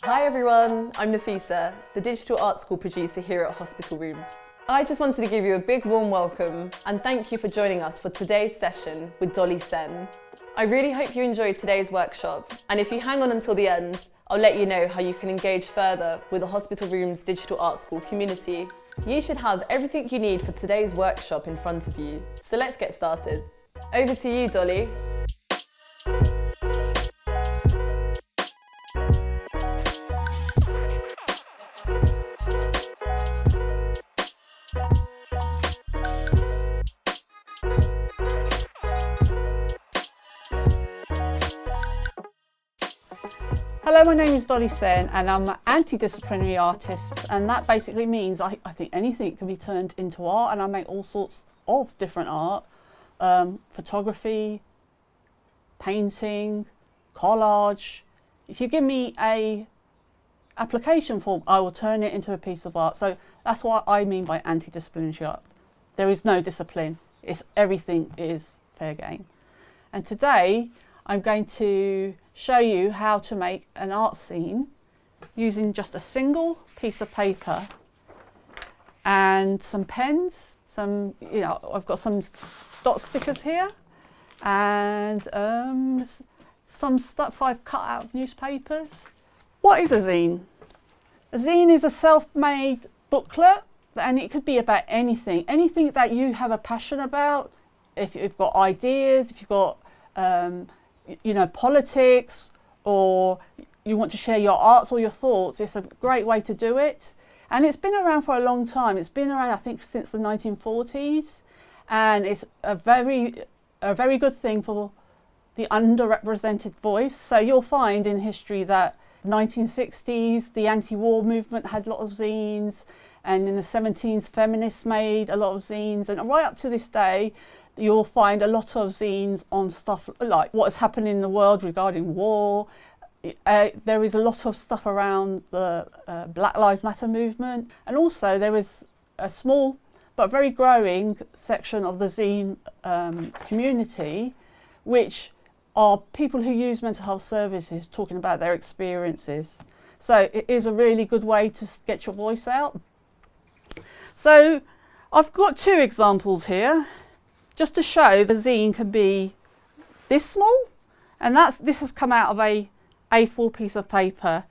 Hi everyone, I'm Nafisa, the Digital Art School producer here at Hospital Rooms. I just wanted to give you a big warm welcome and thank you for joining us for today's session with Dolly Sen. I really hope you enjoyed today's workshop, and if you hang on until the end, I'll let you know how you can engage further with the Hospital Rooms Digital Art School community. You should have everything you need for today's workshop in front of you, so let's get started. Over to you, Dolly. Hello, my name is Dolly Sen and I'm an anti-disciplinary artist, and that basically means I think anything can be turned into art, and I make all sorts of different art, photography, painting, collage. If you give me a application form, I will turn it into a piece of art. So that's what I mean by anti-disciplinary art. There is no discipline, everything is fair game. And today I'm going to show you how to make an art scene using just a single piece of paper and some pens, I've got some dot stickers here, and some stuff I've cut out of newspapers. What is a zine? A zine is a self-made booklet, and it could be about anything that you have a passion about. If you've got ideas, if you've got politics, or you want to share your arts or your thoughts, it's a great way to do it. And it's been around for a long time. It's been around, I think, since the 1940s, and it's a very good thing for the underrepresented voice. So you'll find in history that 1960s, the anti-war movement had a lot of zines, and in the 70s, feminists made a lot of zines, and right up to this day, you'll find a lot of zines on stuff like what is happening in the world regarding war. There is a lot of stuff around the Black Lives Matter movement, and also there is a small but very growing section of the zine community, which are people who use mental health services talking about their experiences. So it is a really good way to get your voice out. So I've got two examples here, just to show the zine can be this small, and this has come out of a A4 piece of paper.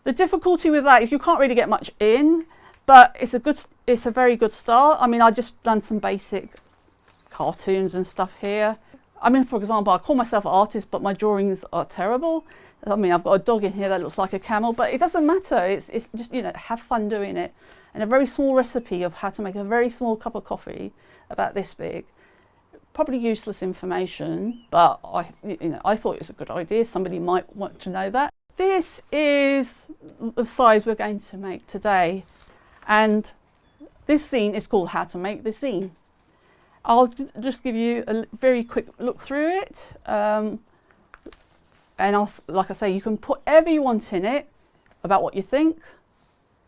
The difficulty with that is you can't really get much in, but it's a very good start. I mean, I just done some basic cartoons and stuff here. I mean, for example, I call myself an artist, but my drawings are terrible. I mean, I've got a dog in here that looks like a camel, but it doesn't matter. It's just, have fun doing it. And a very small recipe of how to make a very small cup of coffee about this big. Probably useless information, but I thought it was a good idea. Somebody might want to know that. This is the size we're going to make today, and this zine is called How to Make This Zine. I'll just give you a very quick look through it, and like I say, you can put whatever you want in it about what you think.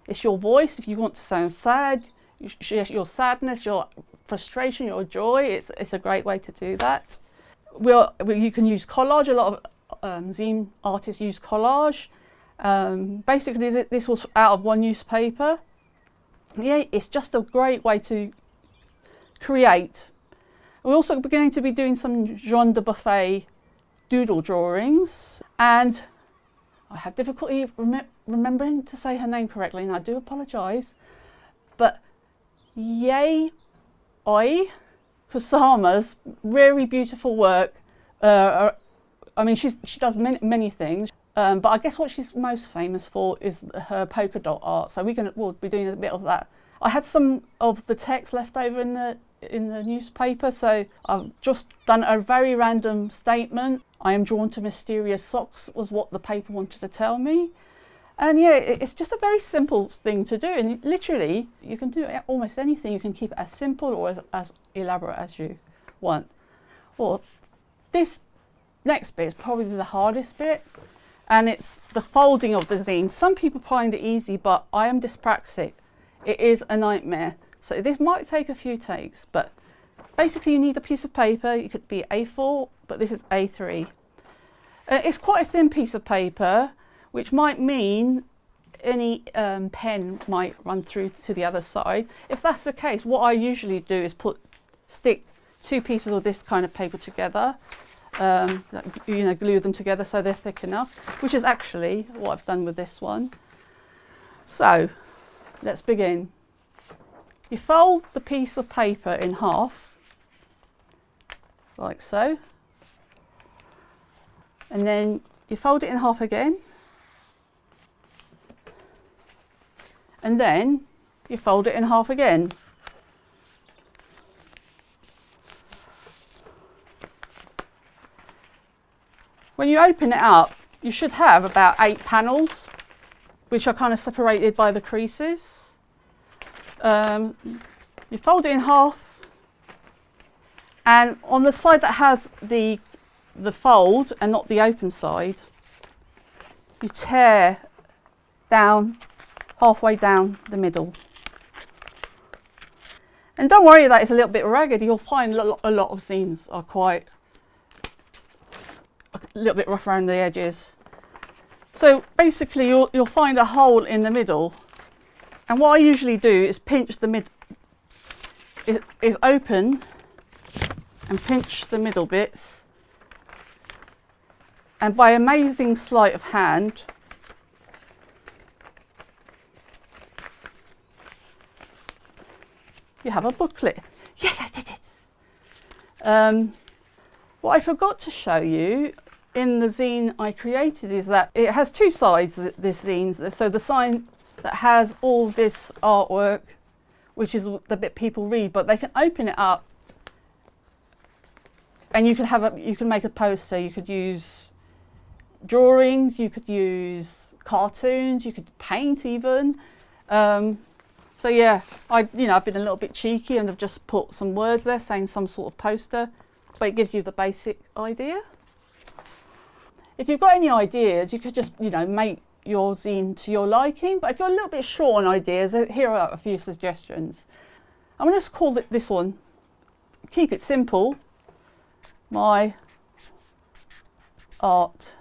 It's your voice. If you want to sound sad, your sadness, your frustration, your joy, it's a great way to do that. You can use collage. A lot of zine artists use collage. Basically, this was out of one newspaper. Yeah, it's just a great way to create. We're also beginning to be doing some Jean de Buffet doodle drawings, and I have difficulty remembering to say her name correctly, and I do apologise, but Yay Oi Kusama's very beautiful work. I mean, she does many things, but I guess what she's most famous for is her polka dot art. So we'll be doing a bit of that. I had some of the text left over in the newspaper, so I've just done a very random statement. I am drawn to mysterious socks was what the paper wanted to tell me. And yeah, it's just a very simple thing to do, and literally you can do almost anything. You can keep it as simple or as elaborate as you want. Well, this next bit is probably the hardest bit, and it's the folding of the zine. Some people find it easy, but I am dyspraxic. It is a nightmare. So this might take a few takes, but basically you need a piece of paper. It could be A4, but this is A3. It's quite a thin piece of paper. which might mean any pen might run through to the other side. If that's the case, what I usually do is stick 2 pieces of this kind of paper together, glue them together so they're thick enough, which is actually what I've done with this one. So let's begin. You fold the piece of paper in half, like so, and then you fold it in half again, and then you fold it in half again. When you open it up, you should have about 8 panels, which are kind of separated by the creases. You fold it in half, and on the side that has the fold and not the open side, you tear down halfway down the middle. And don't worry that it's a little bit ragged. You'll find a lot of zines are quite a little bit rough around the edges. So basically you'll find a hole in the middle, and what I usually do is pinch the mid is open and pinch the middle bits, and by amazing sleight of hand you have a booklet. Yeah, I did it. What I forgot to show you in the zine I created is that it has 2 sides, this zine. So the side that has all this artwork, which is the bit people read, but they can open it up and you can make a poster. You could use drawings, you could use cartoons, you could paint even. So yeah, I've been a little bit cheeky and I've just put some words there saying some sort of poster, but it gives you the basic idea. If you've got any ideas, you could just, make your zine to your liking. But if you're a little bit short on ideas, here are a few suggestions. I'm going to just call this one, keep it simple, my art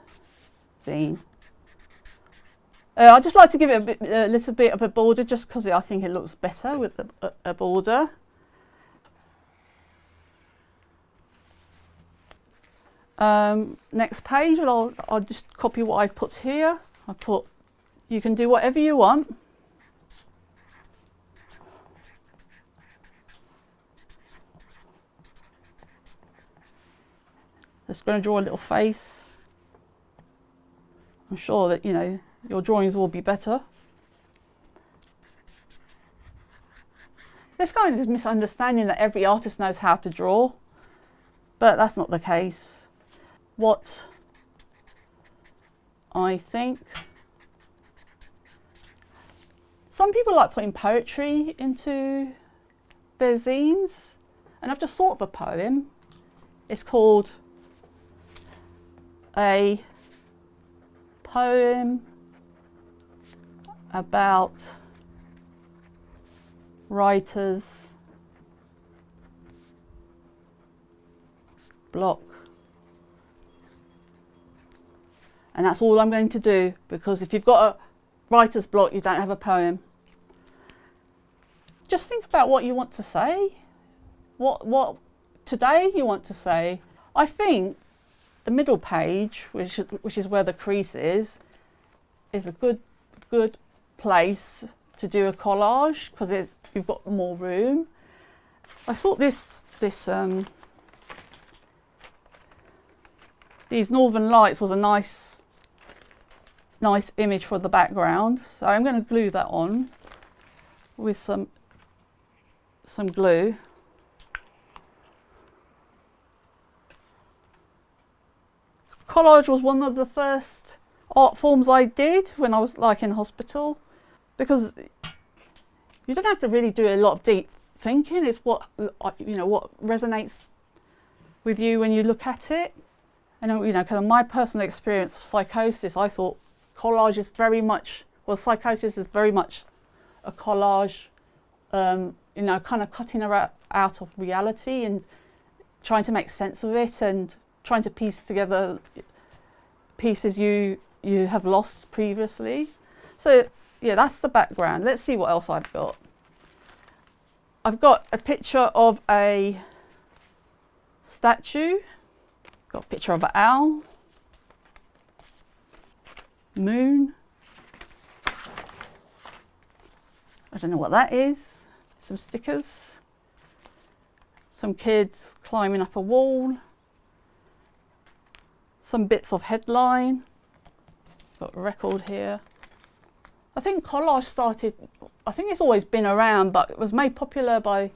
zine. I just like to give it a little bit of a border, just because I think it looks better with a border. Next page, I'll just copy what I put here. I put, you can do whatever you want. Just going to draw a little face. I'm sure that, your drawings will be better. There's kind of this misunderstanding that every artist knows how to draw, but that's not the case. What I think, some people like putting poetry into their zines, and I've just thought of a poem. It's called A Poem About Writer's Block. And that's all I'm going to do, because if you've got a writer's block, you don't have a poem. Just think about what you want to say, what today you want to say. I think the middle page, which is where the crease is a good place to do a collage, because you've got more room. I thought these northern lights was a nice image for the background, so I'm going to glue that on with some glue. Collage was one of the first art forms I did when I was in hospital, because you don't have to really do a lot of deep thinking. It's what resonates with you when you look at it. And kind of my personal experience of psychosis, I thought collage is very much, psychosis is very much a collage, kind of cutting out of reality and trying to make sense of it and trying to piece together pieces you you have lost previously. So yeah, that's the background. Let's see what else I've got. I've got a picture of a statue, got a picture of an owl, moon, I don't know what that is, some stickers, some kids climbing up a wall, some bits of headline, got a record here. I think collage started, I think it's always been around, but it was made popular by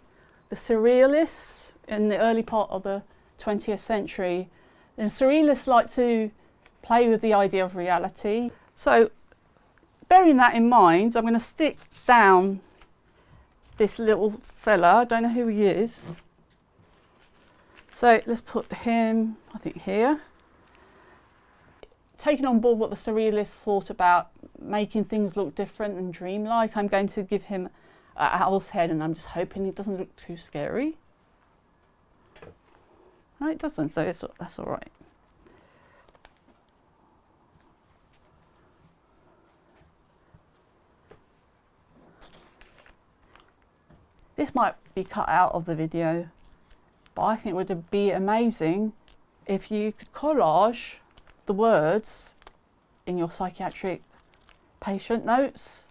the surrealists in the early part of the 20th century. And surrealists like to play with the idea of reality. So bearing that in mind, I'm going to stick down this little fella. I don't know who he is. So let's put him, I think, here. Taking on board what the surrealists thought about making things look different and dreamlike, I'm going to give him an owl's head, and I'm just hoping it doesn't look too scary. No, it doesn't, so that's all right. This might be cut out of the video, but I think it would be amazing if you could collage the words in your psychiatric patient notes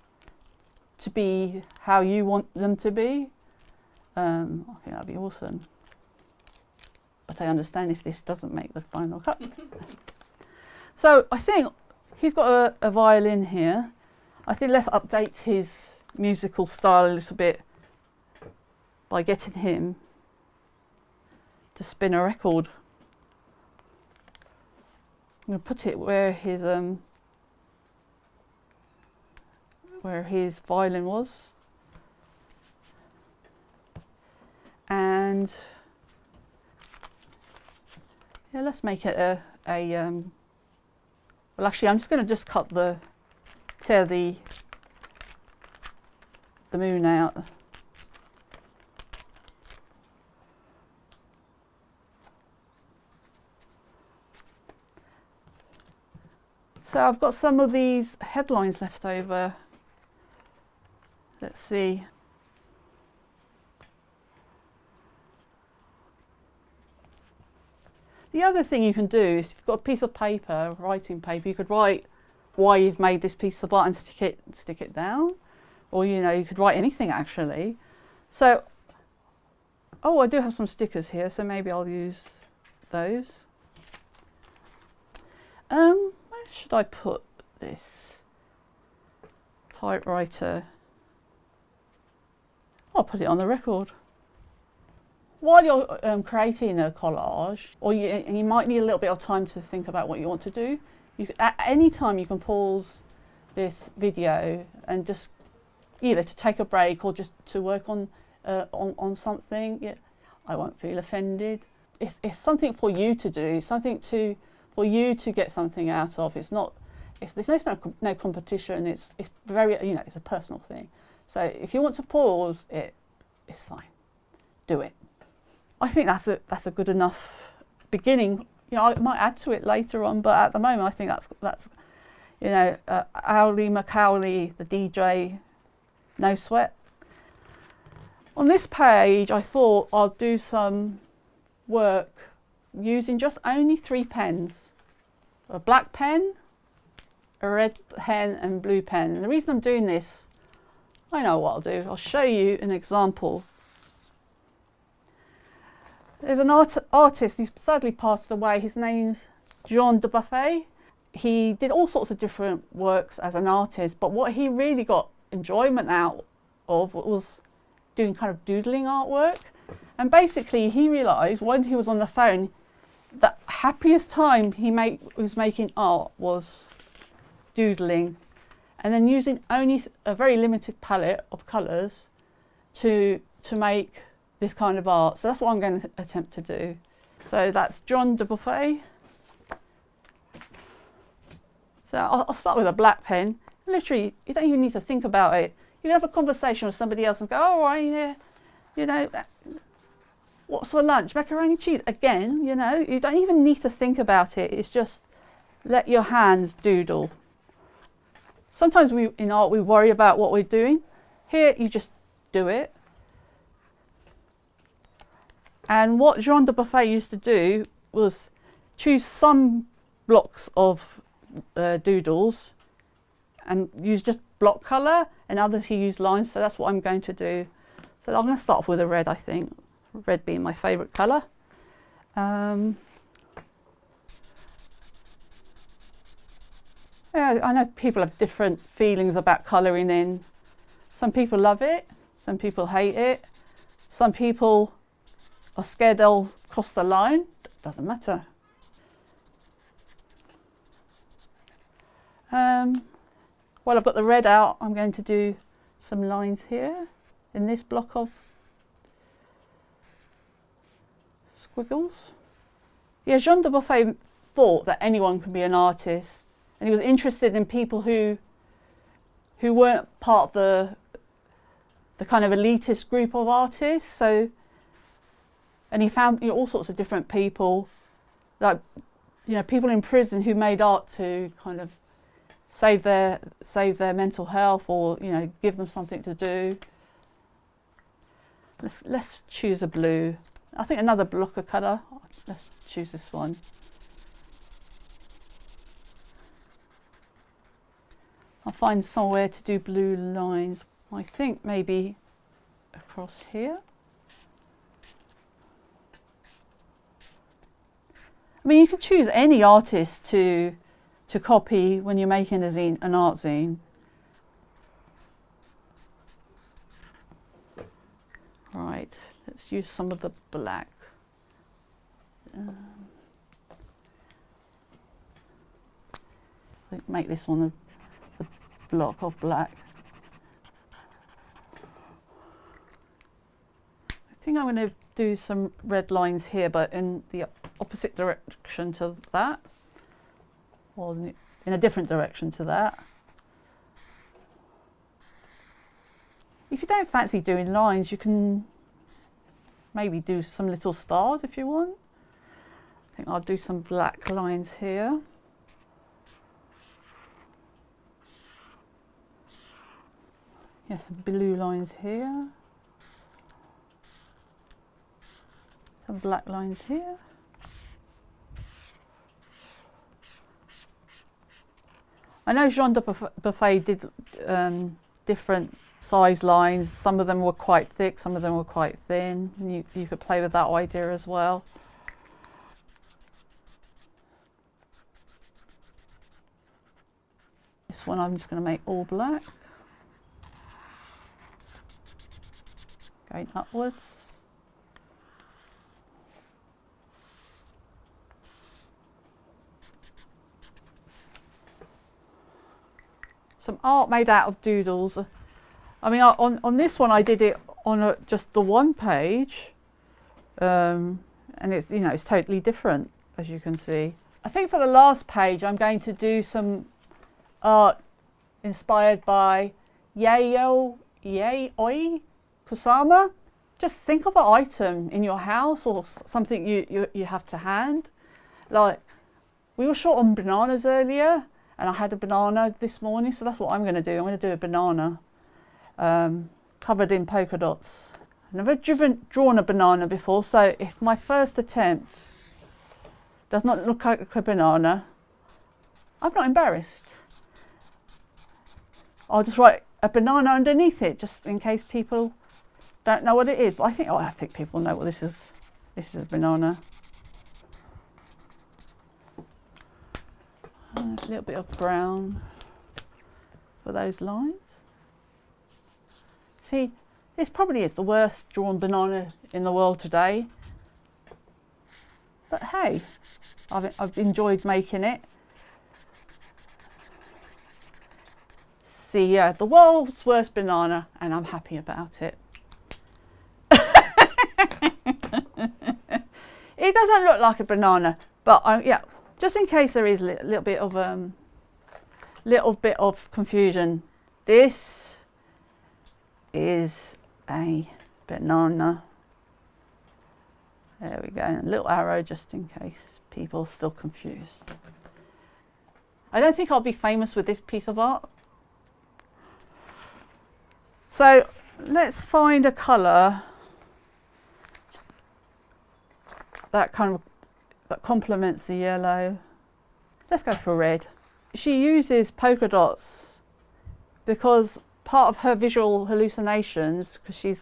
to be how you want them to be. I think that'd be awesome. But I understand if this doesn't make the final cut. So I think he's got a violin here. I think let's update his musical style a little bit by getting him to spin a record. I'm going to put it where his violin was, and yeah, let's make it well, actually I'm just going to tear the moon out. So I've got some of these headlines left over. Let's see. The other thing you can do is, if you've got a piece of paper, writing paper, you could write why you've made this piece of art and stick it down. Or, you know, you could write anything actually. So, oh, I do have some stickers here, so maybe I'll use those. Where should I put this? Typewriter. I'll put it on the record. While you're creating a collage, or you might need a little bit of time to think about what you want to do, at any time you can pause this video and just either to take a break or just to work on something. Yeah, I won't feel offended. It's something for you to do, something for you to get something out of. There's no competition. It's very, you know, it's a personal thing. So if you want to pause it, it's fine. Do it. I think that's a good enough beginning. You know, I might add to it later on, but at the moment I think that's you know, Owly Macowley, the DJ, no sweat. On this page, I thought I'll do some work using just only 3 pens: a black pen, a red pen, and blue pen. And the reason I'm doing this, I know what I'll do. I'll show you an example. There's an artist, he's sadly passed away. His name's John de Buffet. He did all sorts of different works as an artist, but what he really got enjoyment out of was doing kind of doodling artwork. And basically he realised when he was on the phone, the happiest time he was making art was doodling, and then using only a very limited palette of colours to make this kind of art. So that's what I'm going to attempt to do. So that's John de Buffet. So I'll start with a black pen. Literally, you don't even need to think about it. You can have a conversation with somebody else and go, "Oh, right, yeah, you know, what's for lunch? Macaroni and cheese." Again, you know, you don't even need to think about it. It's just let your hands doodle. Sometimes in art we worry about what we're doing. Here you just do it. And what Jean de Buffet used to do was choose some blocks of doodles and use just block colour, and others he used lines, so that's what I'm going to do. So I'm going to start off with a red, I think, red being my favourite colour. Yeah, I know people have different feelings about colouring in. Some people love it, some people hate it, some people are scared they'll cross the line. Doesn't matter. While I've got the red out, I'm going to do some lines here in this block of squiggles. Yeah, Jean de Buffet thought that anyone could be an artist, and he was interested in people who weren't part of the kind of elitist group of artists. So, and he found, you know, all sorts of different people, like, you know, people in prison who made art to kind of save their mental health, or, you know, give them something to do. Let's choose a blue. I think another block of colour. Let's choose this one. I'll find somewhere to do blue lines. I think maybe across here. I mean, you can choose any artist to copy when you're making a zine, an art zine. Right, let's use some of the black. Make this one the block of black. I think I'm going to do some red lines here, but in the opposite direction to that, or in a different direction to that. If you don't fancy doing lines, you can maybe do some little stars if you want. I think I'll do some black lines here. Yes, some blue lines here. Some black lines here. I know Jean de Buffet did different size lines. Some of them were quite thick, some of them were quite thin. And you could play with that idea as well. This one I'm just going to make all black. Going upwards. Some art made out of doodles. I mean, on this one I did it on just the one page, and it's, you know, it's totally different, as you can see. I think for the last page I'm going to do some art inspired by Yayoi Kusama. Just think of an item in your house or something you have to hand. Like, we were short on bananas earlier, and I had a banana this morning, so that's what I'm going to do. I'm going to do a banana covered in polka dots. I've never drawn a banana before, so if my first attempt does not look like a banana, I'm not embarrassed. I'll just write a banana underneath it, just in case people don't know what it is. But I think people know what this is. This is a banana. A little bit of brown for those lines. See, this probably is the worst drawn banana in the world today. But hey, I've enjoyed making it. See, yeah, the world's worst banana, and I'm happy about it. It doesn't look like a banana, but yeah, just in case there is a little bit of confusion, this is a banana. There we go, and a little arrow just in case people are still confused. I don't think I'll be famous with this piece of art. So let's find a colour that complements the yellow. Let's go for red. She uses polka dots because part of her visual hallucinations, because she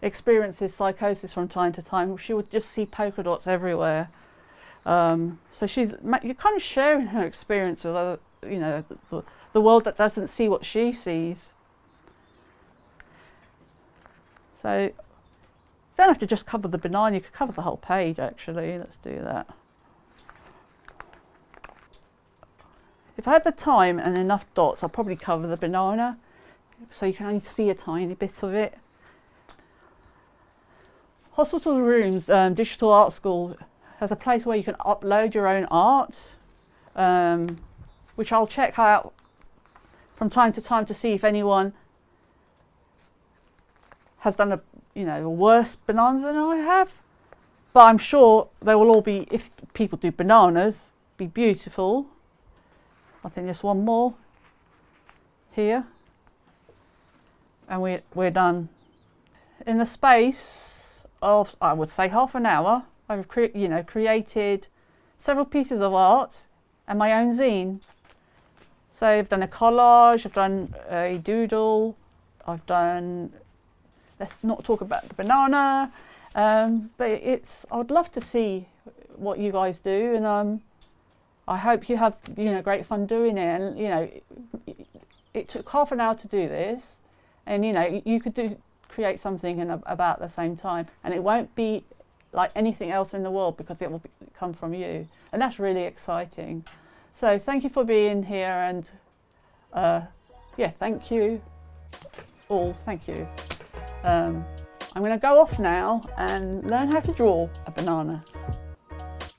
experiences psychosis from time to time, she would just see polka dots everywhere. So you're kind of sharing her experience with other, the world that doesn't see what she sees. So you don't have to just cover the banana, you could cover the whole page actually. Let's do that. If I had the time and enough dots, I'll probably cover the banana so you can only see a tiny bit of it. Hospital Rooms Digital Art School has a place where you can upload your own art, which I'll check out from time to time to see if anyone has done a worse banana than I have. But I'm sure they will all be, if people do bananas, be beautiful. I think there's one more here, and we're done. In the space of, I would say, half an hour, I've created several pieces of art and my own zine. So I've done a collage, I've done a doodle, I've done, let's not talk about the banana, but I would love to see what you guys do, and I hope you have great fun doing it. And it took half an hour to do this, and you could create something in about the same time, and it won't be like anything else in the world because it will come from you, and that's really exciting. So thank you for being here, and thank you all. Thank you. I'm going to go off now and learn how to draw a banana.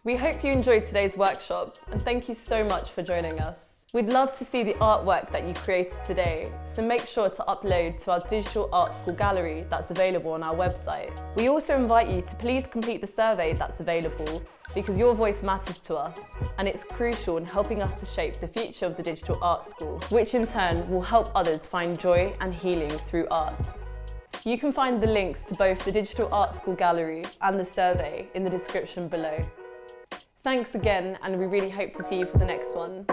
We hope you enjoyed today's workshop, and thank you so much for joining us. We'd love to see the artwork that you created today, so make sure to upload to our Digital Art School gallery that's available on our website. We also invite you to please complete the survey that's available, because your voice matters to us, and it's crucial in helping us to shape the future of the Digital Art School, which in turn will help others find joy and healing through arts. You can find the links to both the Digital Art School gallery and the survey in the description below. Thanks again, and we really hope to see you for the next one.